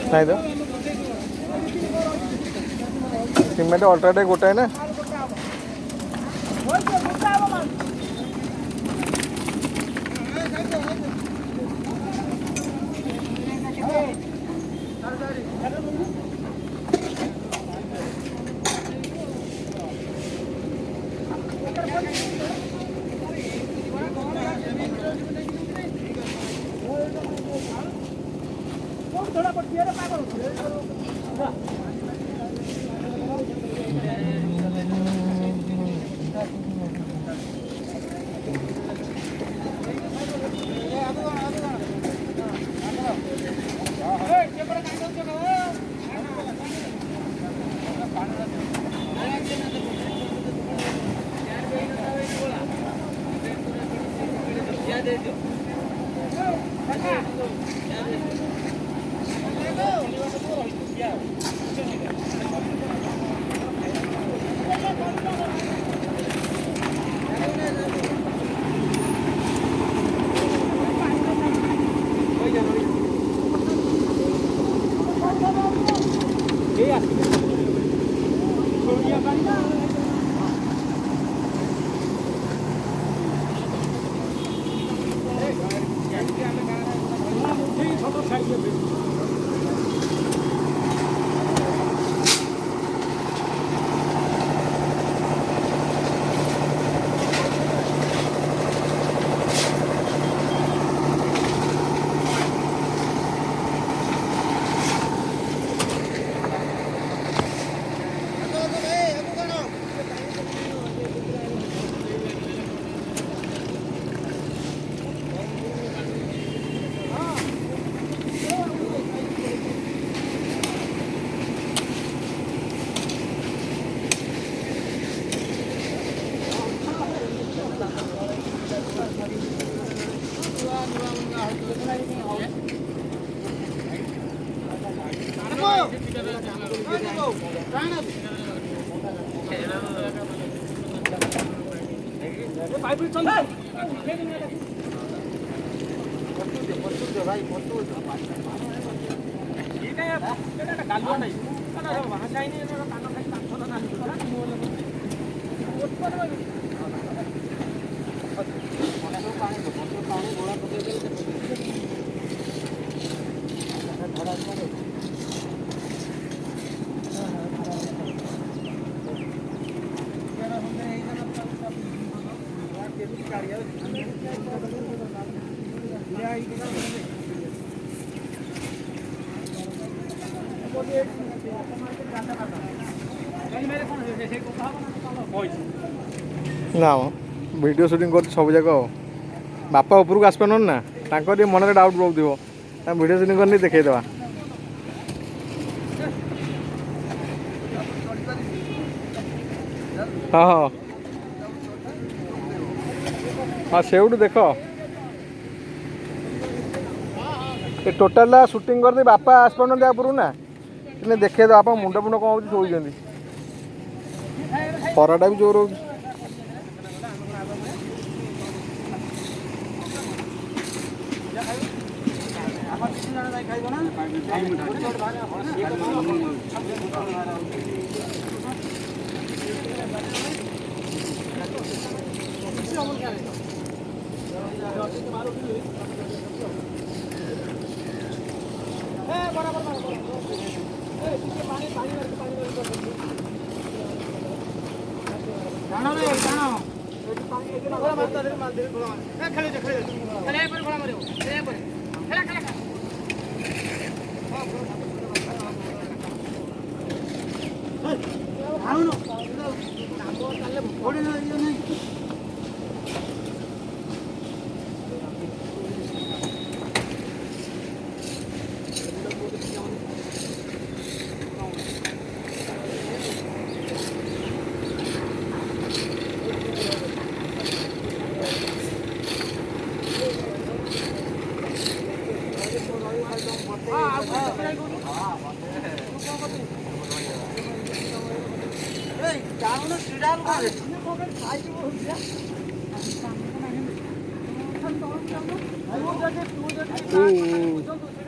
नहीं तो cement UltraTech गोटाए ना ना वीडियो शूटिंग कर सब जाक बापा उपरको आसपार ना मन में डाउट रोक वीडियो शूटिंग करनी देखा हाँ हाँ हाँ से देख टोटाल शूटिंग कर बापा आसपार ना उपरको ना देखे आप मुंड फुंड कौन हो शोचती खराटा भी जोर हो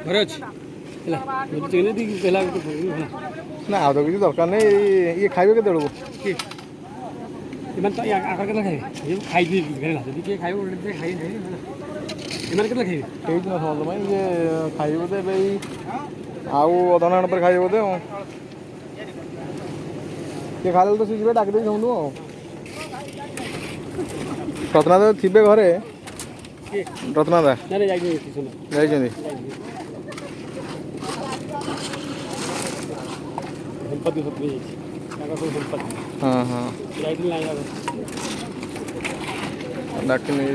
ଘରେ ଅଛି ହେଲା ଚିକେନ ଦେଇକି ହେଲା ହେଲା ନା ଆଉ ତ କିଛି ଦରକାର ନାହିଁ ଇଏ ଖାଇବେ କେତେବେଳକୁ କି ଏମାନେ ତ ଆଗ କେତେ ଖାଇବେ ଖାଇବି ହେଲା ଯଦି କିଏ ଖାଇବ ଖାଇ ଏମାନେ କେତେ ଖାଇବେ ହେଇଛି ନା ସମସ୍ତ ପାଇଁ ଇଏ ଖାଇବେ ବୋଧେ ଏବେ ଏଇ ଆଉ ଅଧଘଣ୍ଟା ପରେ ଖାଇବେ ବୋଧେ ଆଉ କିଏ ଖାଇଲେ ତ ସେ ଯିବେ ଡାକି ଦେଇ ଶୁଣୁ ଆଉ ରତ୍ନାଦା ଥିବେ ଘରେ ରତ୍ନାଦା ଯାଇଛନ୍ତି ସମ୍ପତ୍ତି ଯାଇଛି ତାଙ୍କ ସବୁ ସମ୍ପତ୍ତି ହଁ ହଁ ଯାଇଥିଲି ନାହିଁ ଡାକି ନେଇ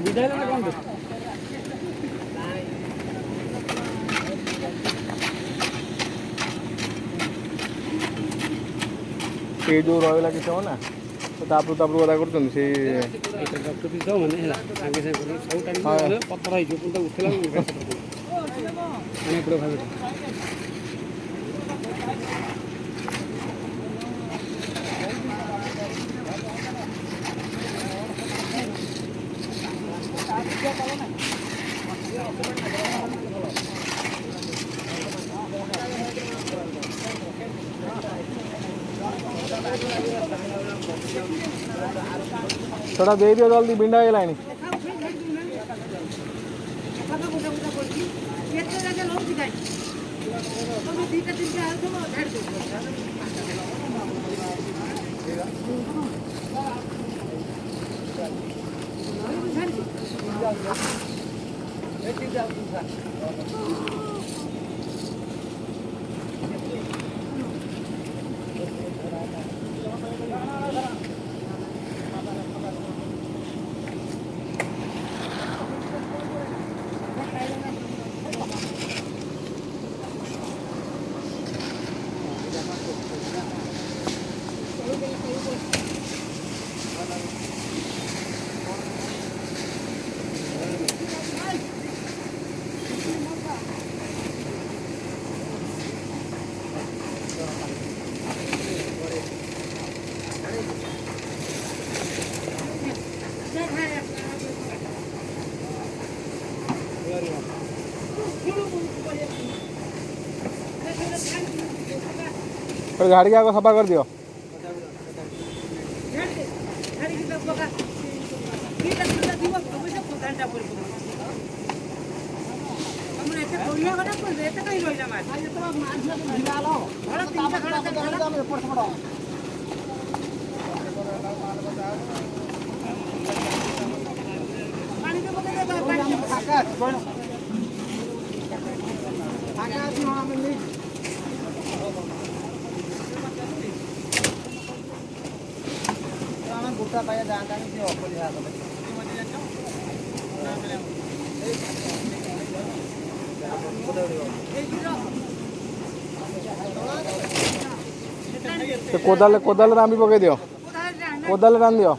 ବିଦାୟ କ'ଣ ସେ ଯେଉଁ ରହିଲା କିଛି ହବ ନା ତାପରୁ କଥା କରୁଛନ୍ତି ସେଇ ମାନେ ହେଲା ସାଙ୍ଗେ ସାଙ୍ଗେ ସବୁ ଟାଇମ୍ ପଥର ହେଇଯିବ କିନ୍ତୁ ଉଠିଲା ସେଟା ଦେଇଦିଅ ଜଲ୍ଦି ବିଣ୍ଡା ହେଇଗଲାଣି गाड़ी के आगे सफा कर दियो गुटा पाया जाता नहीं कोदाल कोदाल राम भी पकई दियो कोदाल राम दियो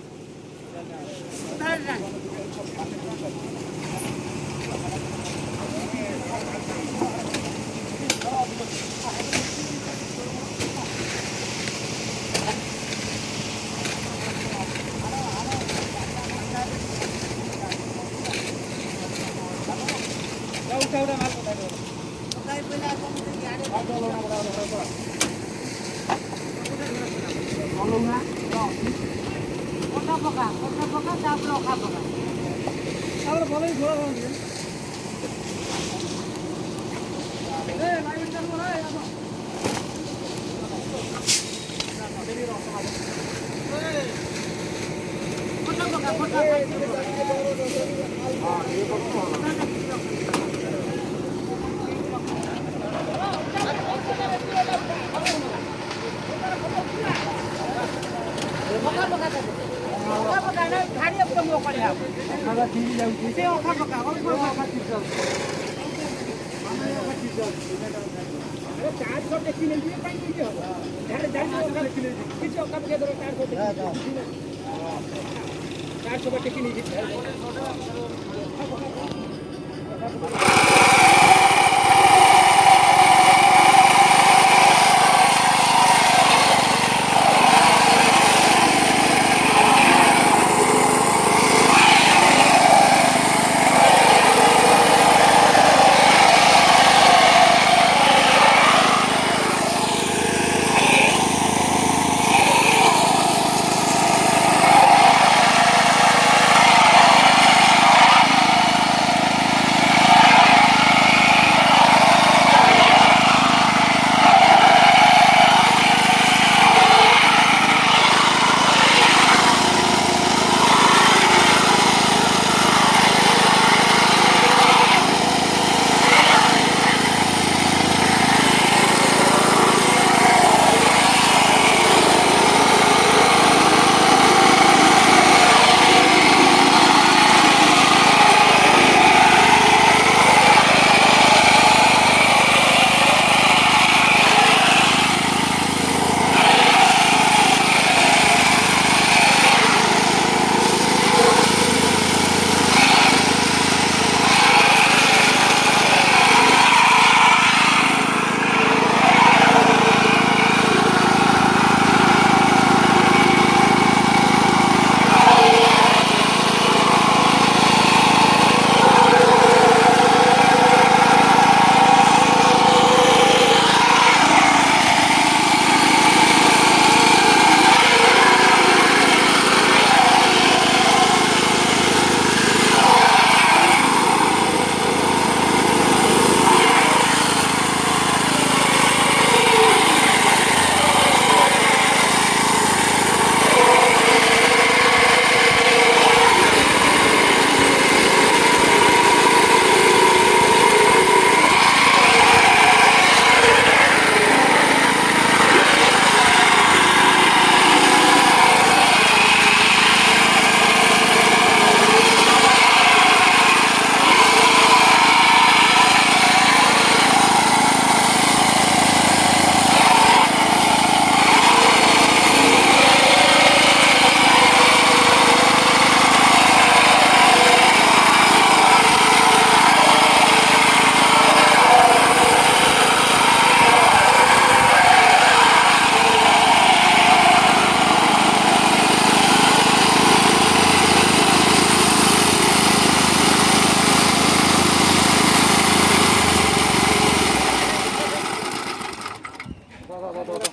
टेकी ଉଠ।